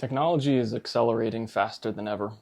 Technology is accelerating faster than ever,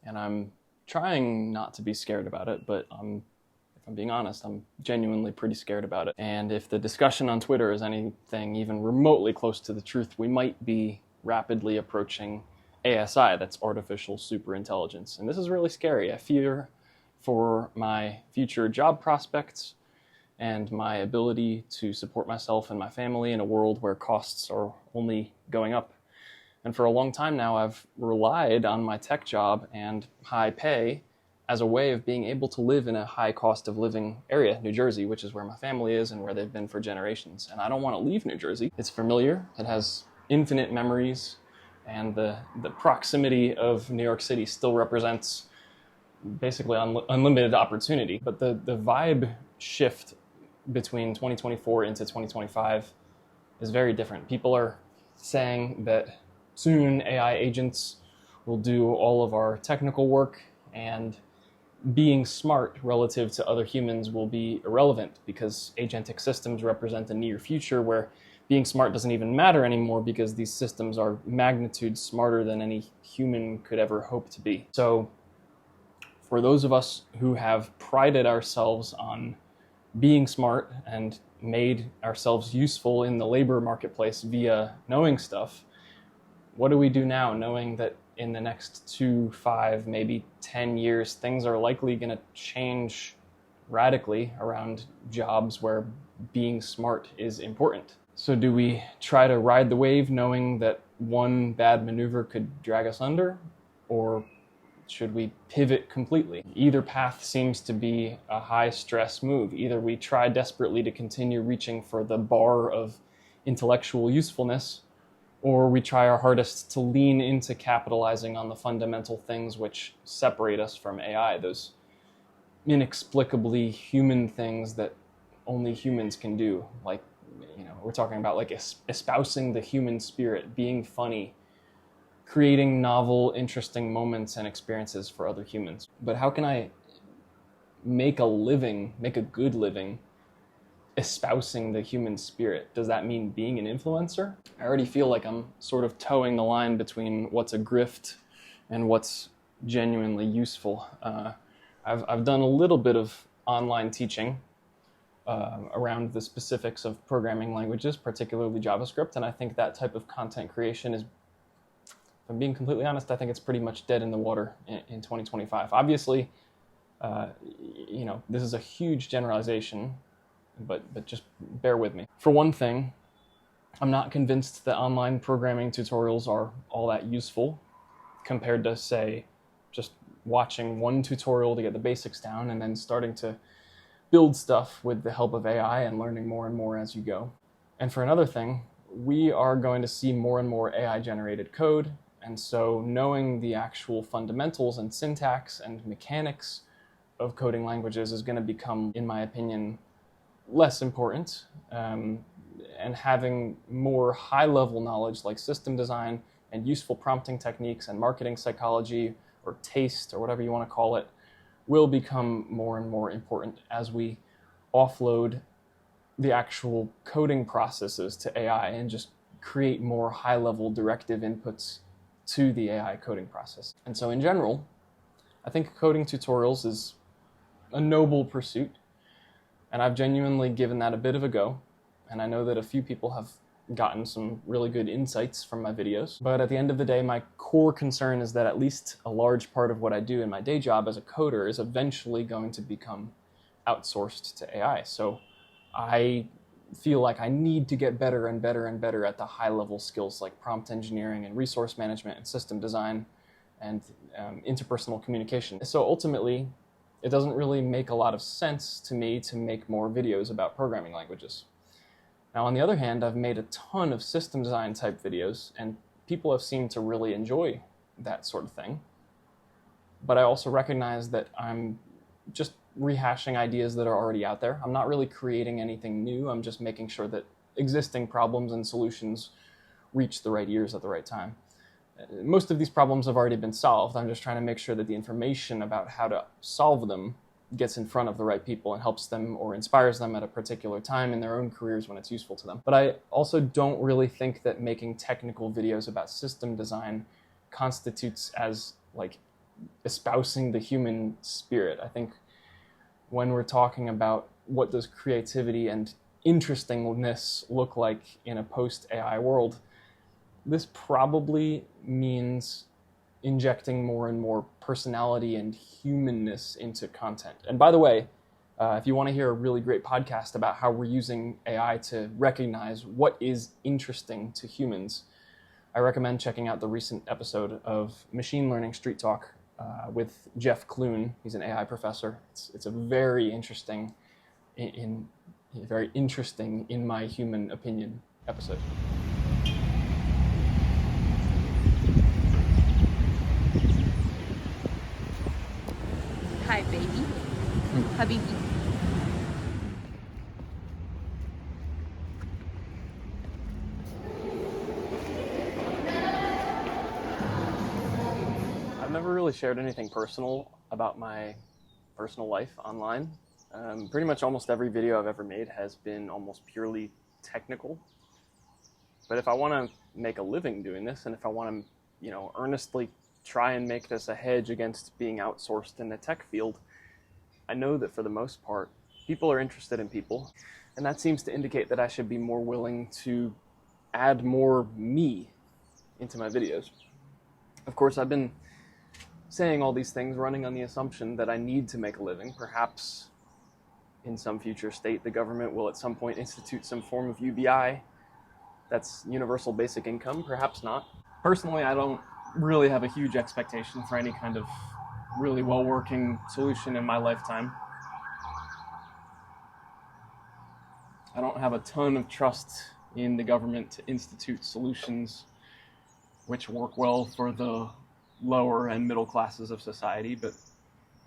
and I'm trying not to be scared about it, but if I'm being honest, I'm genuinely pretty scared about it. And if the discussion on Twitter is anything even remotely close to the truth, we might be rapidly approaching ASI, that's artificial superintelligence. And this is really scary. I fear for my future job prospects and my ability to support myself and my family in a world where costs are only going up. And for a long time now, I've relied on my tech job and high pay as a way of being able to live in a high cost of living area, New Jersey, which is where my family is and where they've been for generations. And I don't want to leave New Jersey. It's familiar, it has infinite memories, and the proximity of New York City still represents basically unlimited opportunity. But the vibe shift between 2024 into 2025 is very different. People are saying that soon AI agents will do all of our technical work, and being smart relative to other humans will be irrelevant because agentic systems represent a near future where being smart doesn't even matter anymore because these systems are magnitudes smarter than any human could ever hope to be. So for those of us who have prided ourselves on being smart and made ourselves useful in the labor marketplace via knowing stuff, what do we do now, knowing that in the next 2, 5, maybe 10 years, things are likely going to change radically around jobs where being smart is important? So do we try to ride the wave knowing that one bad maneuver could drag us under, or should we pivot completely? Either path seems to be a high-stress move. Either we try desperately to continue reaching for the bar of intellectual usefulness, or we try our hardest to lean into capitalizing on the fundamental things which separate us from AI, those inexplicably human things that only humans can do. Like, we're talking about like espousing the human spirit, being funny, creating novel, interesting moments and experiences for other humans. But how can I make a good living, espousing the human spirit? Does that mean being an influencer? I already feel like I'm sort of towing the line between what's a grift and what's genuinely useful. I've done a little bit of online teaching around the specifics of programming languages, particularly JavaScript, and I think that type of content creation is, if I'm being completely honest, I think it's pretty much dead in the water in 2025. Obviously, this is a huge generalization, but just bear with me. For one thing, I'm not convinced that online programming tutorials are all that useful compared to, say, just watching one tutorial to get the basics down and then starting to build stuff with the help of AI and learning more and more as you go. And for another thing, we are going to see more and more AI-generated code, and so knowing the actual fundamentals and syntax and mechanics of coding languages is going to become, in my opinion, less important, and having more high-level knowledge like system design and useful prompting techniques and marketing psychology or taste or whatever you want to call it will become more and more important as we offload the actual coding processes to AI and just create more high-level directive inputs to the AI coding process. And so in general, I think coding tutorials is a noble pursuit, and I've genuinely given that a bit of a go, and I know that a few people have gotten some really good insights from my videos. But at the end of the day, my core concern is that at least a large part of what I do in my day job as a coder is eventually going to become outsourced to AI. So I feel like I need to get better and better and better at the high-level skills like prompt engineering and resource management and system design and interpersonal communication. So ultimately, it doesn't really make a lot of sense to me to make more videos about programming languages. Now, on the other hand, I've made a ton of system design type videos, and people have seemed to really enjoy that sort of thing. But I also recognize that I'm just rehashing ideas that are already out there. I'm not really creating anything new. I'm just making sure that existing problems and solutions reach the right ears at the right time. Most of these problems have already been solved. I'm just trying to make sure that the information about how to solve them gets in front of the right people and helps them or inspires them at a particular time in their own careers when it's useful to them. But I also don't really think that making technical videos about system design constitutes as like espousing the human spirit. I think when we're talking about what does creativity and interestingness look like in a post-AI world, this probably means injecting more and more personality and humanness into content. And by the way, if you want to hear a really great podcast about how we're using AI to recognize what is interesting to humans, I recommend checking out the recent episode of Machine Learning Street Talk with Jeff Clune. He's an AI professor. It's a very interesting, in my human opinion, episode. Hi, baby. Habibi. I've never really shared anything personal about my personal life online. Pretty much almost every video I've ever made has been almost purely technical. But if I want to make a living doing this, and if I want to, earnestly try and make this a hedge against being outsourced in the tech field, I know that for the most part, people are interested in people. And that seems to indicate that I should be more willing to add more me into my videos. Of course, I've been saying all these things running on the assumption that I need to make a living. Perhaps in some future state, the government will at some point institute some form of UBI. That's universal basic income, perhaps not. Personally, I don't really have a huge expectation for any kind of really well-working solution in my lifetime. I don't have a ton of trust in the government to institute solutions which work well for the lower and middle classes of society, but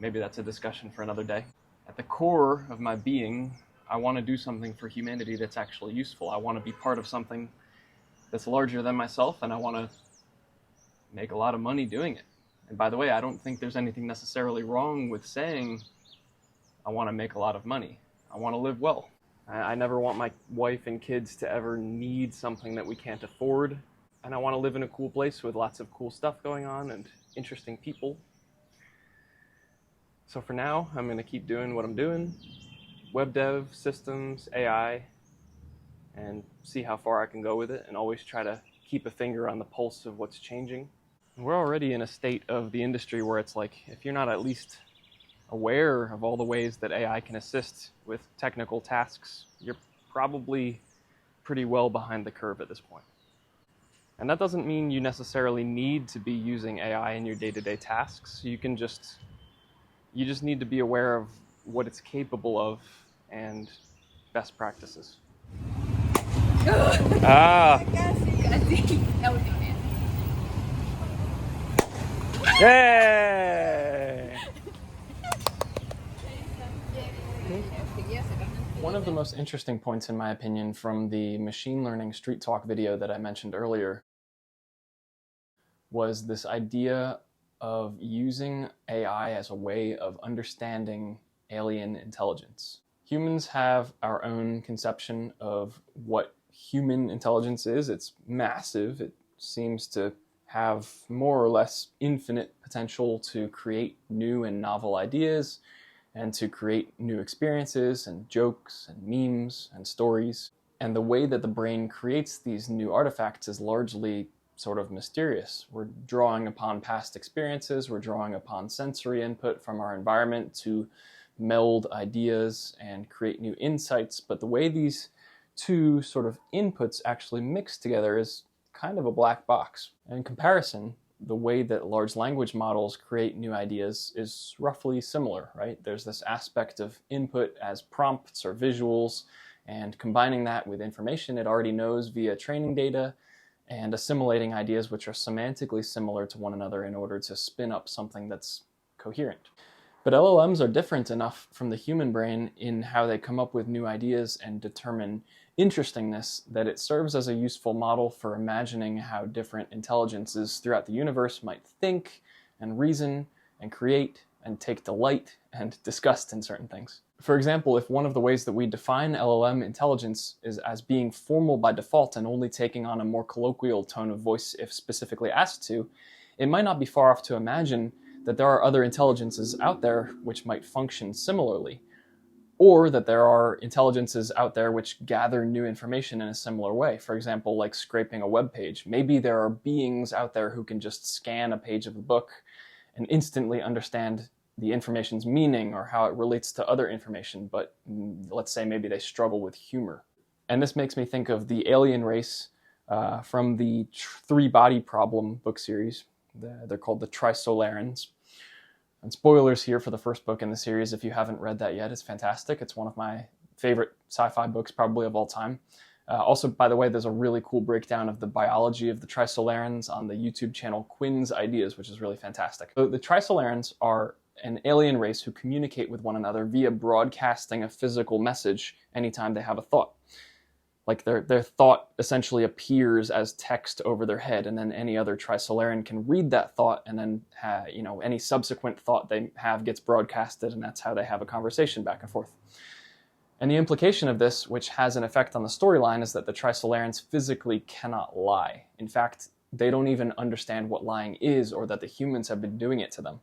maybe that's a discussion for another day. At the core of my being, I want to do something for humanity that's actually useful. I want to be part of something that's larger than myself, and I want to make a lot of money doing it. And by the way, I don't think there's anything necessarily wrong with saying I want to make a lot of money. I want to live well. I never want my wife and kids to ever need something that we can't afford. And I want to live in a cool place with lots of cool stuff going on and interesting people. So for now, I'm going to keep doing what I'm doing. Web dev, systems, AI, and see how far I can go with it, and always try to keep a finger on the pulse of what's changing. We're already in a state of the industry where it's like, if you're not at least aware of all the ways that AI can assist with technical tasks, you're probably pretty well behind the curve at this point. And that doesn't mean you necessarily need to be using AI in your day-to-day tasks. You just need to be aware of what it's capable of and best practices. Yay! One of the most interesting points, in my opinion, from the machine learning street talk video that I mentioned earlier was this idea of using AI as a way of understanding alien intelligence. Humans have our own conception of what human intelligence is. It's massive. It seems to have more or less infinite potential to create new and novel ideas and to create new experiences and jokes and memes and stories. And the way that the brain creates these new artifacts is largely sort of mysterious. We're drawing upon past experiences, we're drawing upon sensory input from our environment to meld ideas and create new insights, but the way these two sort of inputs actually mix together is kind of a black box. In comparison, the way that large language models create new ideas is roughly similar, right? There's this aspect of input as prompts or visuals, and combining that with information it already knows via training data, and assimilating ideas which are semantically similar to one another in order to spin up something that's coherent. But LLMs are different enough from the human brain in how they come up with new ideas and determine interestingness that it serves as a useful model for imagining how different intelligences throughout the universe might think and reason and create and take delight and disgust in certain things. For example, if one of the ways that we define LLM intelligence is as being formal by default and only taking on a more colloquial tone of voice if specifically asked to, it might not be far off to imagine that there are other intelligences out there which might function similarly, or that there are intelligences out there which gather new information in a similar way. For example, like scraping a web page. Maybe there are beings out there who can just scan a page of a book and instantly understand the information's meaning or how it relates to other information, but let's say maybe they struggle with humor. And this makes me think of the alien race from the Three Body Problem book series. They're called the Trisolarans. And spoilers here for the first book in the series. If you haven't read that yet, it's fantastic. It's one of my favorite sci-fi books probably of all time. Also, by the way, there's a really cool breakdown of the biology of the Trisolarans on the YouTube channel Quinn's Ideas, which is really fantastic. So the Trisolarans are an alien race who communicate with one another via broadcasting a physical message anytime they have a thought. Like their thought essentially appears as text over their head, and then any other Trisolaran can read that thought, and then any subsequent thought they have gets broadcasted, and that's how they have a conversation back and forth. And the implication of this, which has an effect on the storyline, is that the Trisolarans physically cannot lie. In fact, they don't even understand what lying is, or that the humans have been doing it to them.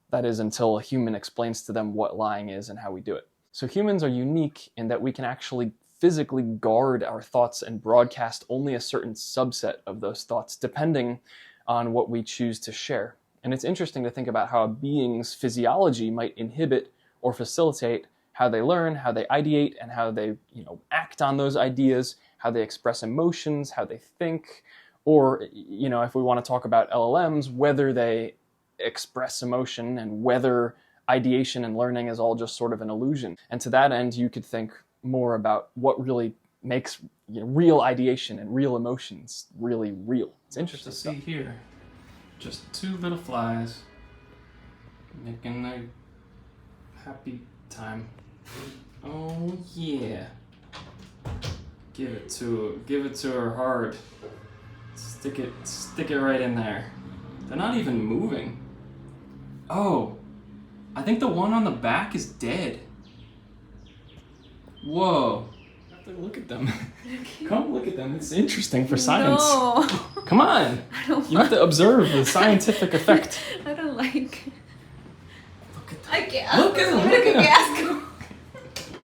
That is, until a human explains to them what lying is and how we do it. So humans are unique in that we can actually physically guard our thoughts and broadcast only a certain subset of those thoughts, depending on what we choose to share. And it's interesting to think about how a being's physiology might inhibit or facilitate how they learn, how they ideate, and how they act on those ideas, how they express emotions, how they think, or if we want to talk about LLMs, whether they express emotion and whether ideation and learning is all just sort of an illusion. And to that end, you could think more about what really makes real ideation and real emotions really real. It's interesting to see here. Just two little flies making a happy time. Oh yeah. Give it to her hard. Stick it right in there. They're not even moving. Oh, I think the one on the back is dead. Whoa. You have to look at them. Come look at them. It's interesting for science. No. Come on. You have to observe the scientific effect. I don't like. Look at them. I guess. Look at them. Look at gas